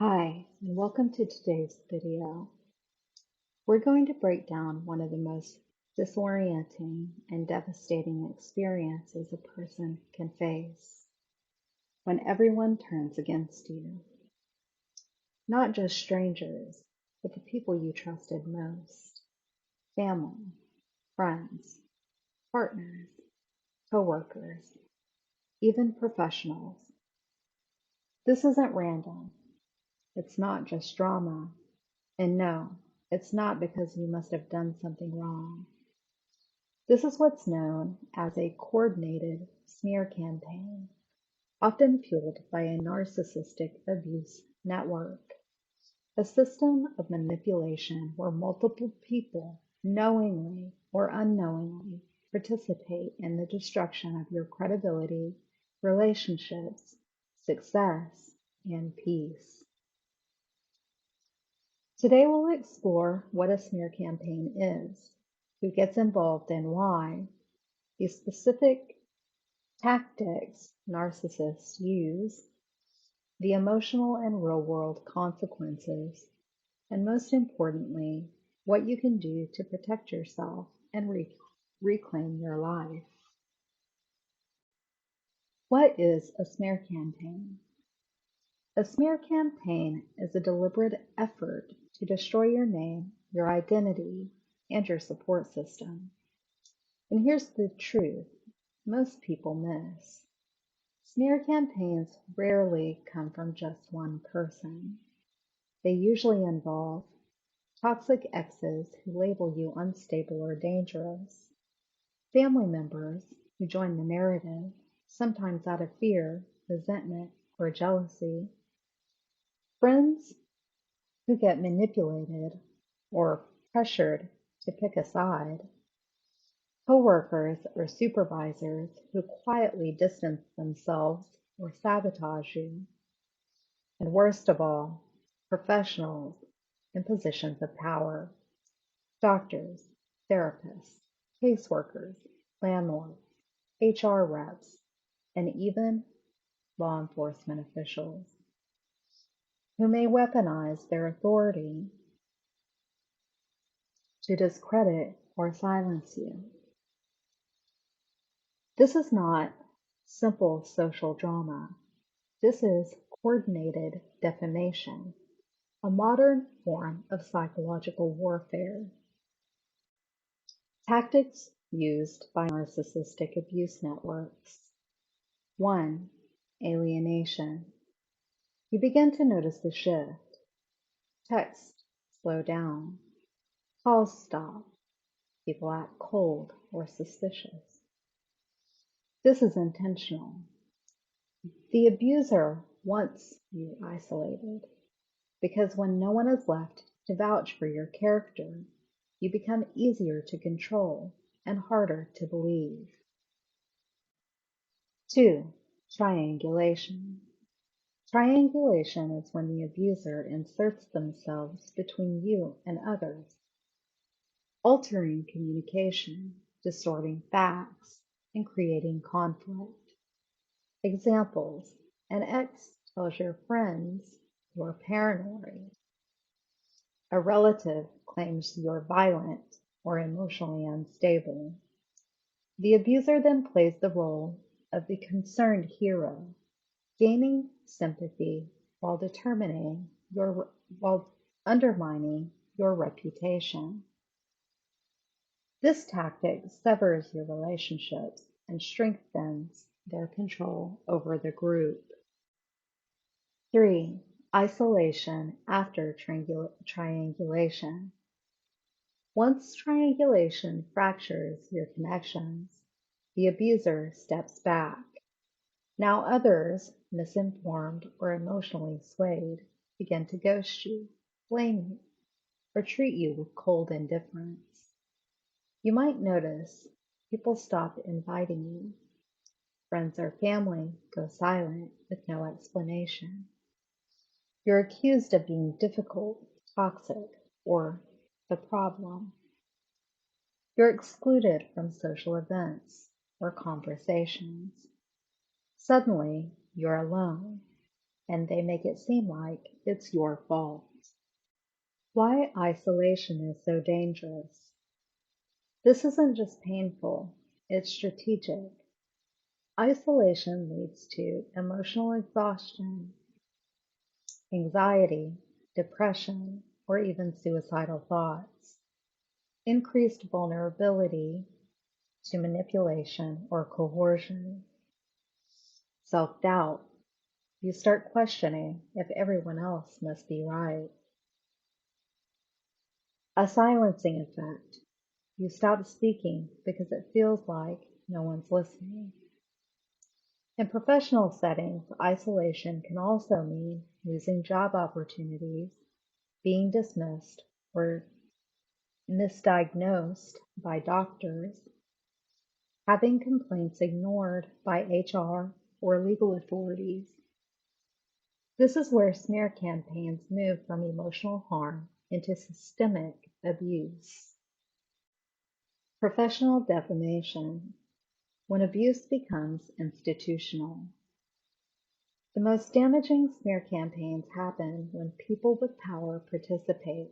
Hi, and welcome to today's video. We're going to break down one of the most disorienting and devastating experiences a person can face when everyone turns against you. Not just strangers, but the people you trusted most: family, friends, partners, coworkers, even professionals. This isn't random. It's not just drama. And no, it's not because you must have done something wrong. This is what's known as a coordinated smear campaign, often fueled by a narcissistic abuse network, a system of manipulation where multiple people knowingly or unknowingly participate in the destruction of your credibility, relationships, success, and peace. Today we'll explore what a smear campaign is, who gets involved and why, the specific tactics narcissists use, the emotional and real-world consequences, and most importantly, what you can do to protect yourself and reclaim your life. What is a smear campaign? A smear campaign is a deliberate effort to destroy your name, your identity, and your support system. And here's the truth most people miss. Smear campaigns rarely come from just one person. They usually involve toxic exes who label you unstable or dangerous, family members who join the narrative, sometimes out of fear, resentment, or jealousy, friends who get manipulated or pressured to pick a side, coworkers or supervisors who quietly distance themselves or sabotage you, and worst of all, professionals in positions of power: doctors, therapists, caseworkers, landlords, HR reps, and even law enforcement officials, who may weaponize their authority to discredit or silence you. This is not simple social drama. This is coordinated defamation, a modern form of psychological warfare. Tactics used by narcissistic abuse networks. 1. Alienation. You begin to notice the shift. Texts slow down. Calls stop. People act cold or suspicious. This is intentional. The abuser wants you isolated, because when no one is left to vouch for your character, you become easier to control and harder to believe. 2. Triangulation. Triangulation is when the abuser inserts themselves between you and others, altering communication, distorting facts, and creating conflict. Examples: an ex tells your friends you're paranoid. A relative claims you're violent or emotionally unstable. The abuser then plays the role of the concerned hero, gaining sympathy while while undermining your reputation. This tactic severs your relationships and strengthens their control over the group. 3. Isolation after triangulation. Once triangulation fractures your connections, the abuser steps back. Now others, misinformed or emotionally swayed, begin to ghost you, blame you, or treat you with cold indifference. You might notice people stop inviting you. Friends or family go silent with no explanation. You're accused of being difficult, toxic, or the problem. You're excluded from social events or conversations. Suddenly, you're alone, and they make it seem like it's your fault. Why isolation is so dangerous. This isn't just painful, it's strategic. Isolation leads to emotional exhaustion, anxiety, depression, or even suicidal thoughts, increased vulnerability to manipulation or coercion, self-doubt. You start questioning if everyone else must be right. A silencing effect. You stop speaking because it feels like no one's listening. In professional settings, isolation can also mean losing job opportunities, being dismissed or misdiagnosed by doctors, having complaints ignored by HR or legal authorities. This is where smear campaigns move from emotional harm into systemic abuse. Professional defamation, when abuse becomes institutional. The most damaging smear campaigns happen when people with power participate.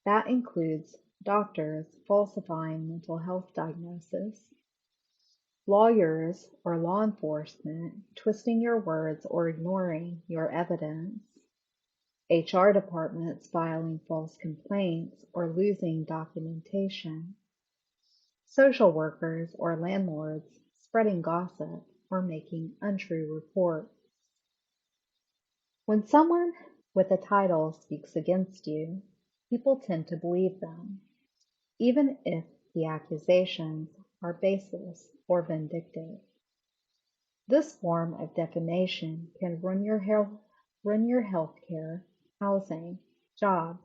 That includes doctors falsifying mental health diagnoses, lawyers or law enforcement twisting your words or ignoring your evidence, HR departments filing false complaints or losing documentation, social workers or landlords spreading gossip or making untrue reports. When someone with a title speaks against you, people tend to believe them, even if the accusations are baseless or vindictive. This form of defamation can ruin your health care, housing, job,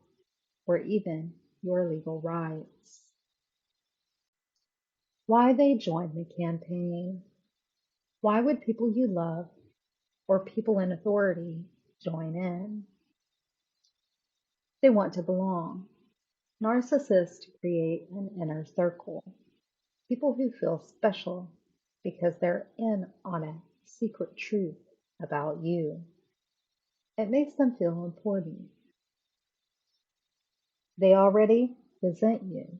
or even your legal rights. Why they join the campaign. Why would people you love or people in authority join in? They want to belong. Narcissists create an inner circle. People who feel special because they're in on a secret truth about you. It makes them feel important. They already resent you.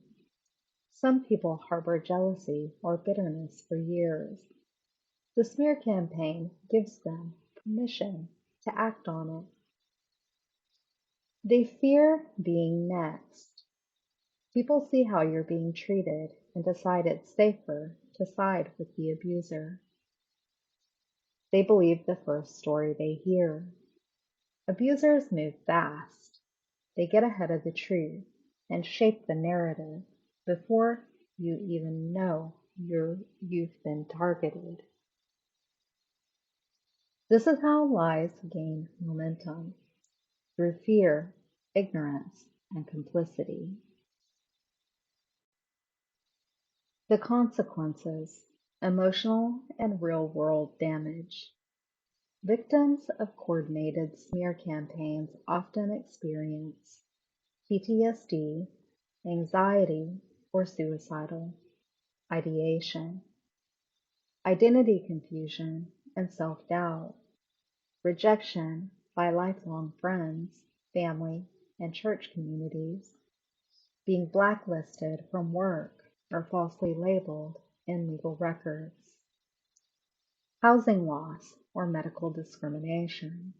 Some people harbor jealousy or bitterness for years. The smear campaign gives them permission to act on it. They fear being next. People see how you're being treated and decide it's safer to side with the abuser. They believe the first story they hear. Abusers move fast. They get ahead of the truth and shape the narrative before you even know you've been targeted. This is how lies gain momentum, through fear, ignorance, and complicity. The consequences: emotional and real-world damage. Victims of coordinated smear campaigns often experience PTSD, anxiety, or suicidal ideation, identity confusion and self-doubt, rejection by lifelong friends, family, and church communities, being blacklisted from work or falsely labeled in legal records, housing loss or medical discrimination,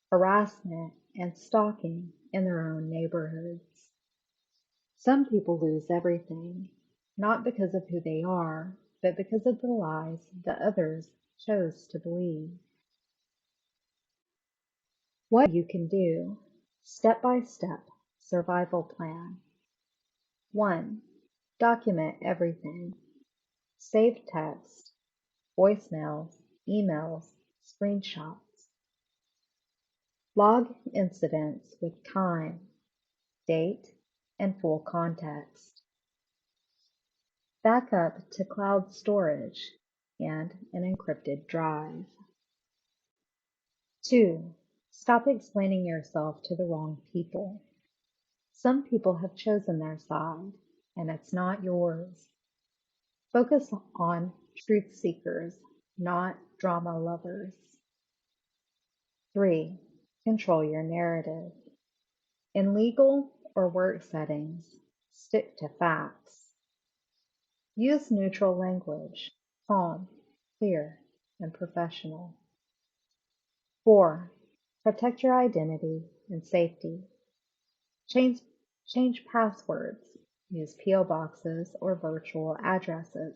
harassment and stalking in their own neighborhoods. Some people lose everything, not because of who they are, but because of the lies that others chose to believe. What you can do. Step-by-step survival plan. 1. Document everything. Save text, voicemails, emails, screenshots. Log incidents with time, date, and full context. Back up to cloud storage and an encrypted drive. 2. Stop explaining yourself to the wrong people. Some people have chosen their side, and it's not yours. Focus on truth seekers, not drama lovers. 3. Control your narrative. In legal or work settings, stick to facts. Use neutral language, calm, clear, and professional. 4. Protect your identity and safety. Change passwords. Use PO boxes or virtual addresses.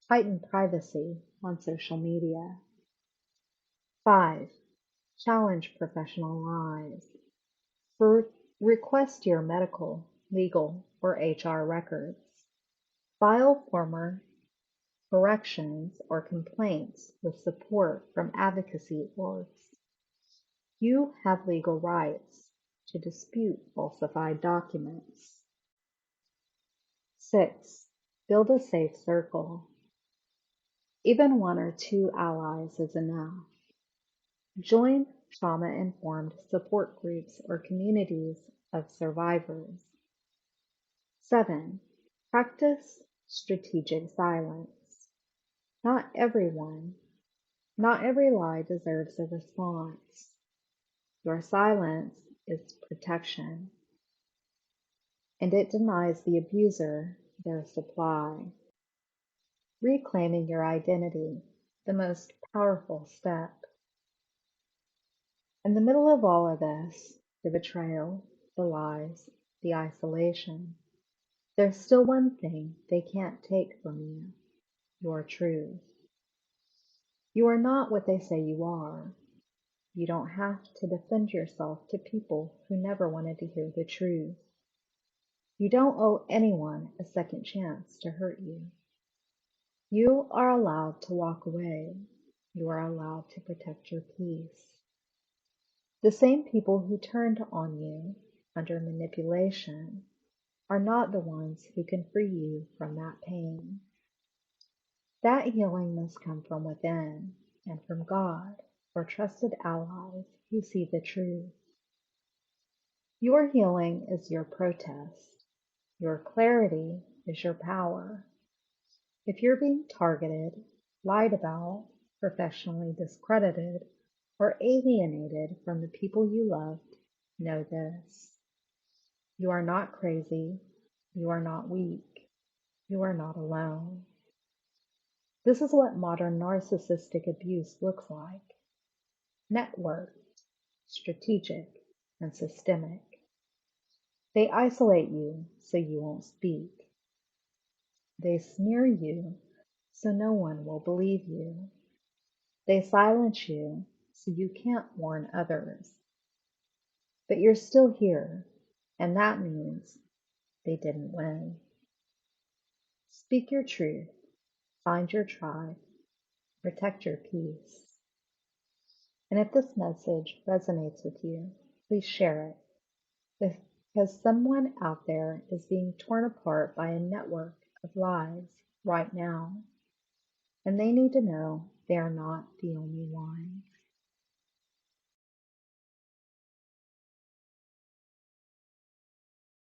Tighten privacy on social media. 5. Challenge professional lies. Request your medical, legal, or HR records. File former corrections or complaints with support from advocacy orgs. You have legal rights to dispute falsified documents. 6. Build a safe circle. Even 1 or 2 allies is enough. Join trauma-informed support groups or communities of survivors. 7. Practice strategic silence. Not every lie deserves a response. Your silence is protection, and it denies the abuser their supply. Reclaiming your identity, the most powerful step. In the middle of all of this, the betrayal, the lies, the isolation, there's still one thing they can't take from you: your truth. You are not what they say you are. You don't have to defend yourself to people who never wanted to hear the truth. You don't owe anyone a second chance to hurt you. You are allowed to walk away. You are allowed to protect your peace. The same people who turned on you under manipulation are not the ones who can free you from that pain. That healing must come from within and from God or trusted allies who see the truth. Your healing is your protest. Your clarity is your power. If you're being targeted, lied about, professionally discredited, or alienated from the people you loved, know this: you are not crazy. You are not weak. You are not alone. This is what modern narcissistic abuse looks like: networked, strategic, and systemic. They isolate you so you won't speak. They smear you so no one will believe you. They silence you so you can't warn others. But you're still here, and that means they didn't win. Speak your truth, find your tribe, protect your peace. And if this message resonates with you, please share it, because someone out there is being torn apart by a network of lies right now, and they need to know they are not the only one.